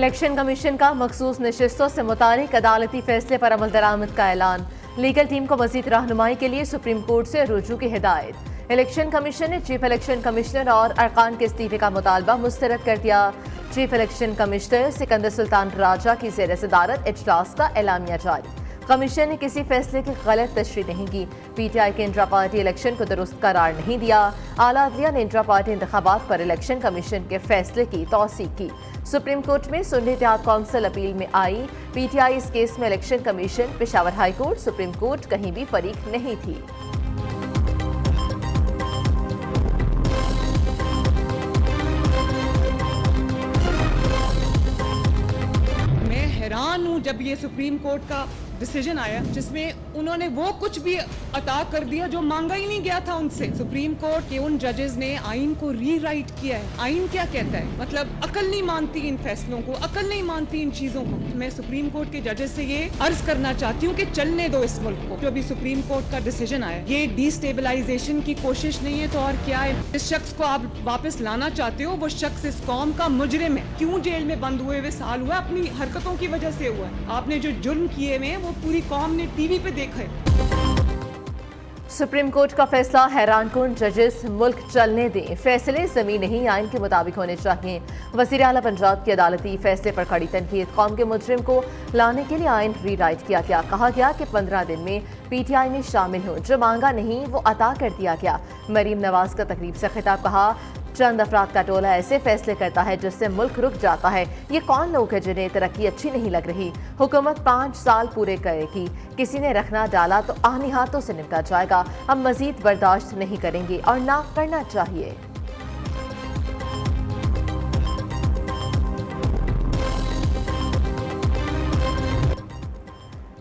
Election commission का मखसूस नशिस्तों से मुतालिक अदालती फैसले पर अमल दरामद का ऐलान। लीगल टीम को मजीद रहनुमाई के लिए सुप्रीम कोर्ट से रुजू की हिदायत। इलेक्शन कमीशन ने चीफ इलेक्शन कमिश्नर और अरकान के इस्तीफे का मुतालबा मुस्तरद कर दिया। Chief election commissioner Sikandar Sultan Raja की ज़ेर सदारत इजलास का एलामिया जारी। कमीशन ने किसी फैसले की गलत तशरीह नहीं की। पीटीआई के इंट्रा पार्टी इलेक्शन को दुरुस्त करार नहीं दिया। आला अदलिया ने इंट्रा पार्टी इंतखाबात पर इलेक्शन कमीशन के फैसले की तौसीक की। सुप्रीम कोर्ट में सुन्नी इत्तेहाद कौंसिल अपील में आई। पीटीआई इस केस में election commission, Peshawar high court, supreme court कहीं भी फरीक नहीं थी। मैं हैरान हूँ जब ये सुप्रीम कोर्ट का डिसीजन आया जिसमें उन्होंने वो कुछ भी अता कर दिया जो मांगा ही नहीं गया था उनसे। सुप्रीम कोर्ट के उन जजेस ने आइन को रीराइट किया है। आइन क्या कहता है, मतलब अकल नहीं मानती इन फैसलों को, अकल नहीं मानती इन चीजों को। मैं सुप्रीम कोर्ट के जजेस से ये अर्ज करना चाहती हूँ कि चलने दो इस मुल्क को। जो अभी सुप्रीम कोर्ट का डिसीजन आया ये डिस्टेबलाइजेशन की कोशिश नहीं है तो और क्या है। जिस शख्स को आप वापस लाना चाहते हो वो शख्स इस कौम का मुजरिम है। क्यों जेल में बंद हुए हुए साल हुआ, अपनी हरकतों की वजह से हुआ है। आपने जो जुर्म किए हुए वो पूरी कौम ने टीवी पे देखा है। सुप्रीम कोर्ट का फैसला हैरानकुन। जजेस मुल्क चलने दें, फैसले जमीन नहीं आइन के मुताबिक होने चाहिए। वज़ीर आला पंजाब के अदालती फैसले पर खड़ी तनकीद। कौम के मुजरिम को लाने के लिए आइन रीराइट किया गया। कहा गया कि 15 दिन में पीटीआई में शामिल हो, जो मांगा नहीं वो अता कर दिया गया। मरीम नवाज का तकरीब से खिताब। कहा चंद अफराद का टोला ऐसे फैसले करता है जिससे मुल्क रुक जाता है। ये कौन लोग हैं जिन्हें तरक्की अच्छी नहीं लग रही। हुकूमत 5 साल पूरे करेगी, किसी ने रखना डाला तो आहनी हाथों से निपटा जाएगा। हम मजीद बर्दाश्त नहीं करेंगे और ना करना चाहिए।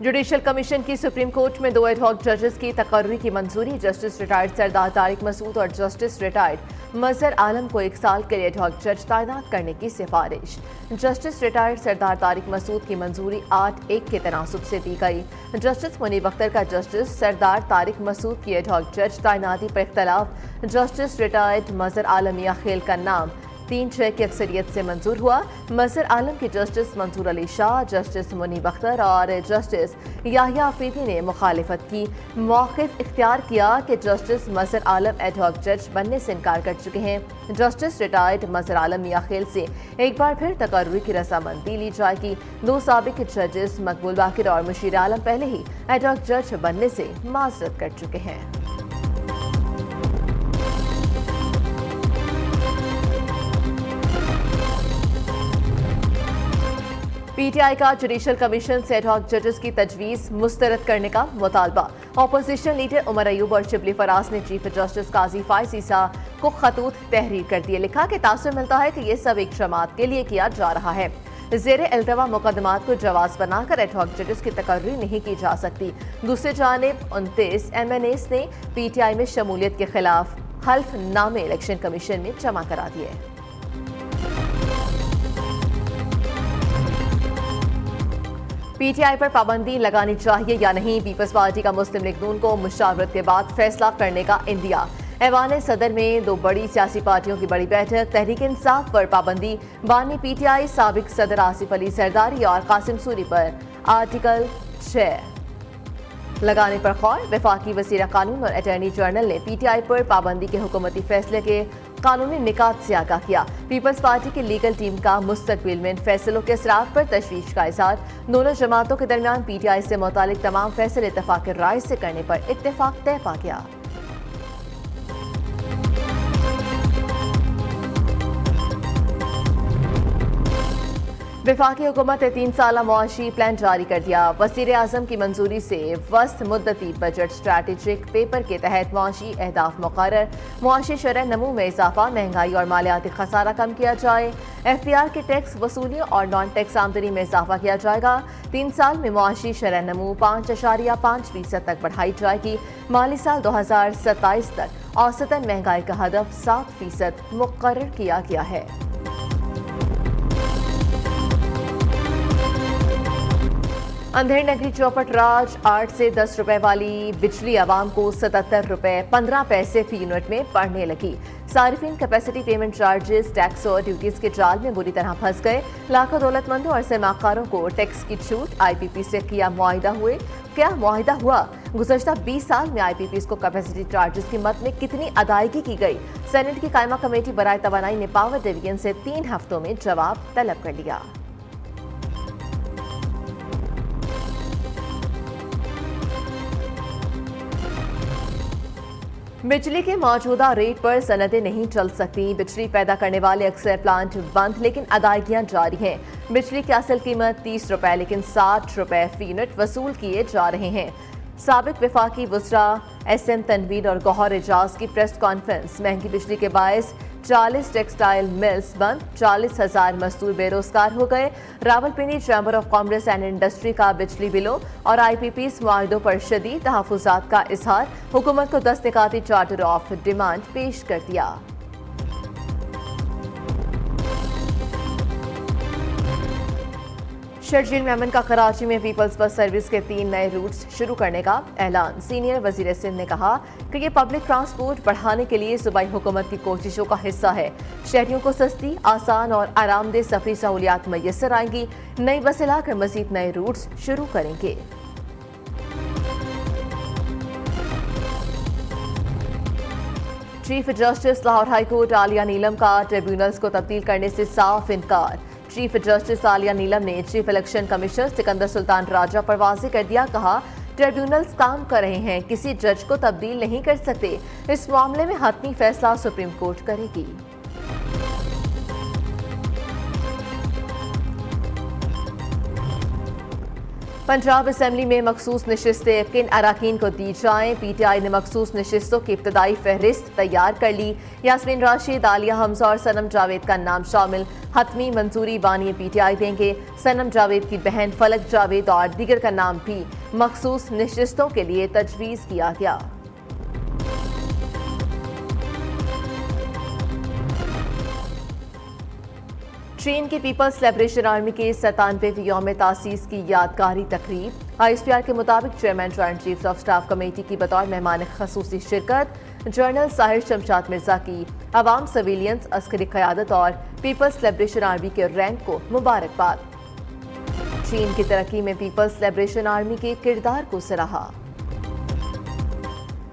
जुडिशल कमीशन की सुप्रीम कोर्ट में 2 एडहॉक जजेस की तकर्री की मंजूरी। जस्टिस रिटायर्ड सरदार तारिक मसूद और जस्टिस रिटायर्ड मजहर आलम को 1 साल के लिए एडहॉक जज तैनात करने की सिफारिश। जस्टिस रिटायर्ड सरदार तारिक मसूद की मंजूरी 8-1 के तनासुब से दी गई। जस्टिस मुनीब अख्तर का जस्टिस सरदार तारिक मसूद की एडहॉक जज तैनाती पर इख्तलाफ। जस्टिस रिटायर्ड मजहर आलम या खेल का नाम 3-6 की अक्सरियत से मंजूर हुआ। मजहर आलम के जस्टिस मंसूर अली शाह, जस्टिस मुनीब अख्तर और जस्टिस याहिया अफरीदी ने मुखालिफत की। मौक़िफ़ इख्तियार किया कि जस्टिस मजहर आलम एडहॉक जज बनने से इनकार कर चुके हैं। जस्टिस रिटायर्ड मजहर आलम या खेल से एक बार फिर तकर्री की रजामंदी ली जाएगी। 2 साबिक जजेस मकबूल बाकिर और मुशीर आलम पहले ही एडहॉक जज बनने से माजरत कर चुके हैं। पीटीआई का जुडिशल कमीशन से एडहॉक जजेस की तजवीज़ मुस्तरद करने का मुतालबा। अपोजिशन लीडर उमर अयूब और शिबली फराज ने चीफ जस्टिस काजी फाइज ईसा को खतूत तहरीर कर दिए। लिखा कि तासुर मिलता है कि ये सब एक जमात के लिए किया जा रहा है। ज़ेर अल्तवा मुकदमात को जवाज बनाकर एडहॉक जजेस की तकर्री नहीं की जा सकती। दूसरी जानिब 29 MNAs ने पीटीआई में शमूलियत के खिलाफ हल्फनामे इलेक्शन कमीशन में जमा करा दिए। पीटीआई पर पाबंदी लगानी चाहिए या नहीं, पीपल्स पार्टी का मुस्लिम लीग नून को मुशावरत के बाद फैसला करने का इंदिया। ऐवान सदर में 2 बड़ी सियासी पार्टियों की बड़ी बैठक। तहरीक इंसाफ पर पाबंदी, बानी पीटीआई साबिक सदर आसिफ अली सरदारी और कासिम सूरी पर आर्टिकल 6 लगाने पर गौर। वफाकी वज़ीर कानून और अटॉर्नी जनरल ने पीटीआई पर पाबंदी के हुकूमती फैसले के कानूनी निकात से आगाह किया। पीपल्स पार्टी की लीगल टीम का मुस्तकबिल में फैसलों के असरात पर तशवीश का इज़हार। दोनों जमातों के दरमियान पीटीआई से मुतालिक तमाम फैसले इत्तेफाक राय से करने पर इत्तेफाक तय पा गया। वफाकी हुकूमत ने 3 साला मुआशी प्लान जारी कर दिया। वज़ीर आज़म की मंजूरी से वस्त मुद्दती बजट स्ट्रैटेजिक पेपर के तहत मुआशी अहदाफ मुकर्रर। मुआशी शरह नमू में इजाफा, महंगाई और मालियाती खसारा कम किया जाए। FTR की टैक्स वसूली और नॉन टैक्स आमदनी में इजाफा किया जाएगा। 3 साल में मुआशी शरह नमू 5.5% तक बढ़ाई जाएगी। माली साल 2027 तक औसतन महंगाई का हदफ 7% मुकर्रर किया गया है। अंधेर नगरी चौपट राज 8 से 10 रुपए वाली बिजली आवाम को 77 रुपए 15 पैसे फी यूनिट में पड़ने लगी। सार्फिन कैपेसिटी पेमेंट चार्जेस, टैक्स और ड्यूटीज के जाल में बुरी तरह फंस गए। लाखों दौलतमंदों और सरमाकारों को टैक्स की छूट, आईपीपी से क्या मुआहिदा हुआ। गुज़श्ता 20 साल में आईपीपी को कैपेसिटी चार्जेस की मद में कितनी अदायगी की गई। सेनेट की कायमा कमेटी बराए तवानाई ने पावर डिवीजन से 3 हफ्तों में जवाब तलब कर लिया। बिजली के मौजूदा रेट पर सनदें नहीं चल सकती। बिजली पैदा करने वाले अक्सर प्लांट बंद, लेकिन अदायगियां जारी हैं। बिजली की असल कीमत 30 रुपए लेकिन 60 रुपए फी यूनिट वसूल किए जा रहे हैं। साबिक विफाकी वज़रा SM तनवीर और गौहर एजाज की प्रेस कॉन्फ्रेंस। महंगी बिजली के बायस 40 टेक्सटाइल मिल्स बंद, 40,000 मजदूर बेरोजगार हो गए। Rawalpindi chamber of commerce and industry का बिजली बिलों और IPP मुआहदों पर शदीद तहफ़्फ़ुज़ात का इजहार। हुकूमत को 10 निकाती चार्टर ऑफ डिमांड पेश कर दिया। शर्जील मेमन का कराची में पीपल्स बस सर्विस के 3 नए रूट्स शुरू करने का ऐलान। सीनियर वजीर सिंध ने कहा कि ये पब्लिक ट्रांसपोर्ट बढ़ाने के लिए सूबाई हुकूमत की कोशिशों का हिस्सा है। शहरियों को सस्ती, आसान और आरामदेह सफरी सहूलियात मैसर आएंगी। नई बसें लाकर मजीद नए रूट्स शुरू करेंगे। Chief justice Lahore high court Aliya Neelam का ट्रिब्यूनल्स को तब्दील करने से साफ इनकार। चीफ जस्टिस आलिया नीलम ने chief election commissioner Sikandar Sultan Raja पर वाज़ेह कर दिया। कहा, ट्रिब्यूनल्स काम कर रहे हैं, किसी जज को तब्दील नहीं कर सकते। इस मामले में हतमी फैसला सुप्रीम कोर्ट करेगी। पंजाब असेंबली में मखसूस नशिस्तें किन अराकीन को दी जाएं। PTI ने मखसूस नशिस्तों की इब्तदाई फहरिस्त तैयार कर ली। यास्मीन राशिद, आलिया हमजा और सनम जावेद का नाम शामिल। हतमी मंजूरी बानी PTI देंगे। सनम जावेद की बहन फलक जावेद और दीगर का नाम भी मखसूस नशिस्तों के लिए तजवीज़ किया गया। चीन की पीपल्स लिबरेशन आर्मी के 97वें यौम तासीस की यादगारी तकरीब। ISPR के मुताबिक chairman joint chiefs of staff committee की बतौर मेहमान खसूसी शिरकत। जनरल साहिर शमशाद मिर्जा की अवाम, सिविलियंस, अस्करी क़यादत और पीपल्स लिबरेशन आर्मी के रैंक को मुबारकबाद। चीन की तरक्की में पीपल्स लिबरेशन आर्मी के किरदार को सराहा।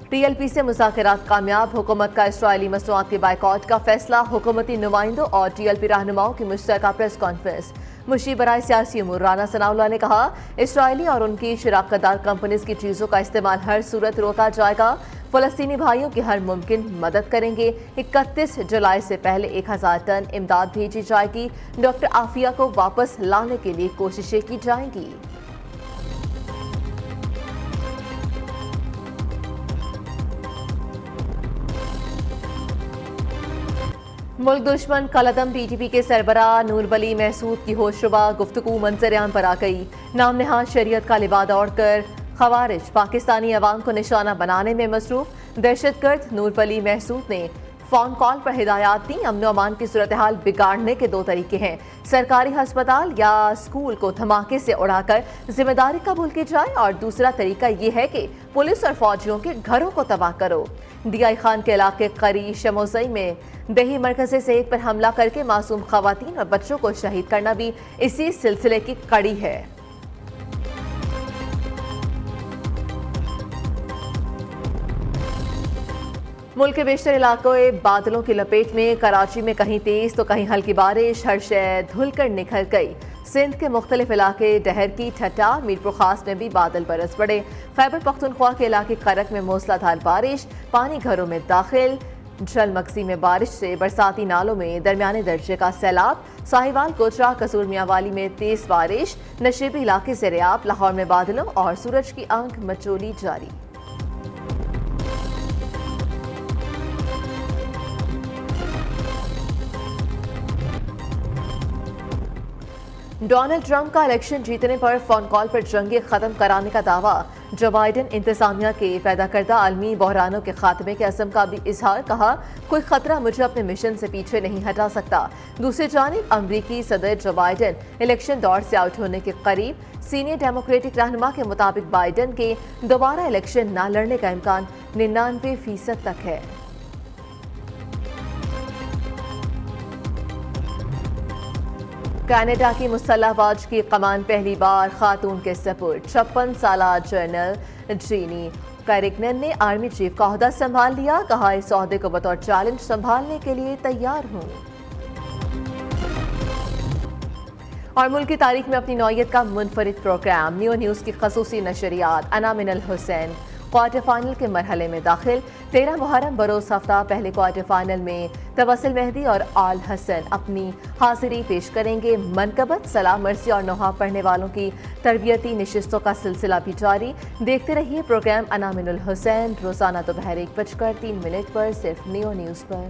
TLP से मुज़ाकरात कामयाब। हुकूमत का इसराइली मसनूआत के बाइकॉट का फैसला। हुकूमती नुमाइंदों और TLP रहनुमाओं की मुश्तरका प्रेस कॉन्फ्रेंस। मुशीर बराए सियासी उमूर राना सनाउल्लाह ने कहा, इसराइली और उनकी शराकतदार कंपनीज की चीज़ों का इस्तेमाल हर सूरत रोका जाएगा। फ़लस्तीनी भाइयों की हर मुमकिन मदद करेंगे। 31 जुलाई से पहले 1000 टन इमदाद भेजी जाएगी। डॉक्टर आफिया को वापस लाने के लिए कोशिशें की जाएंगी। मुल्क दुश्मन कलदम PTP के सरबरा नूर वली महसूद की होशरुबा गुफ्तगू मंजर-ए-आम पर आ गई। नाम नहाद शरीयत का लिबास ओढ़कर खवारिज पाकिस्तानी अवाम को निशाना बनाने में मसरूफ। दहशतगर्द नूर वली महसूद ने फोन कॉल पर हिदायत दी। अमन अमान की सूरत हाल बिगाड़ने के 2 तरीके हैं। सरकारी अस्पताल या स्कूल को धमाके से उड़ाकर जिम्मेदारी कबूल की जाए और दूसरा तरीका ये है कि पुलिस और फौजियों के घरों को तबाह करो। DI खान के इलाके करी शमोसई में दही मरकज़ सेहत पर हमला करके मासूम खवातीन और बच्चों को शहीद करना भी इसी सिलसिले की कड़ी है। मुल्क के बेशतर इलाकों में बादलों की लपेट में। कराची में कहीं तेज तो कहीं हल्की बारिश। हर शय धुलकर निखर गई। सिंध के मुख्तलिफ इलाके डहर की ठट्टा। मीरपुर खास में भी बादल बरस पड़े। खैबर पख्तूनख्वा के इलाके करक में मूसलाधार बारिश। पानी घरों में दाखिल। जलमक्सी में बारिश से बरसाती नालों में दरमियाने दर्जे का सैलाब। साहिवाल, कोचरा, कसूर मियांवाली में तेज बारिश। नशीबी इलाके से रियाब। लाहौर में बादलों और सूरज की आंख मचोली जारी। डोनाल्ड ट्रंप का इलेक्शन जीतने पर फोन कॉल पर जंगे खत्म कराने का दावा। जो बाइडेन इंतजामिया के पैदा करदा आलमी बहरानों के खात्मे के अज़म का भी इजहार। कहा, कोई खतरा मुझे अपने मिशन से पीछे नहीं हटा सकता। दूसरी जानिब अमरीकी सदर जो बाइडेन इलेक्शन दौर से आउट होने के करीब। सीनियर डेमोक्रेटिक रहनुमा के मुताबिक बाइडेन के दोबारा इलेक्शन न लड़ने का इम्कान 99% तक है। कनाडा की मुसल्लाहफौज की कमान पहली बार खातून के सपुर्द 56 साला जनरल जीनी कैरिगनन ने आर्मी चीफ का ओहदा संभाल लिया। कहा, इस ओहदे को बतौर चैलेंज संभालने के लिए तैयार हूं। और मुल्क की तारीख में अपनी नौयत का मुनफरिद प्रोग्राम न्यू न्यूज़ की खसूसी नशरियात अना मिनल हुसैन क्वार्टर फाइनल के मरहले में दाखिल। 13 मुहर्रम बरोज़ हफ्ता पहले क्वार्टर फाइनल में तवस्सुल मेहदी और आल हसन अपनी हाजिरी पेश करेंगे। मनकबत, सलाह, मर्सी और नोहा पढ़ने वालों की तरबियती नशिस्तों का सिलसिला भी जारी। देखते रहिए प्रोग्राम अना मिनल हुसैन रोज़ाना दोपहर 1:03 पर सिर्फ न्यू न्यूज़ पर।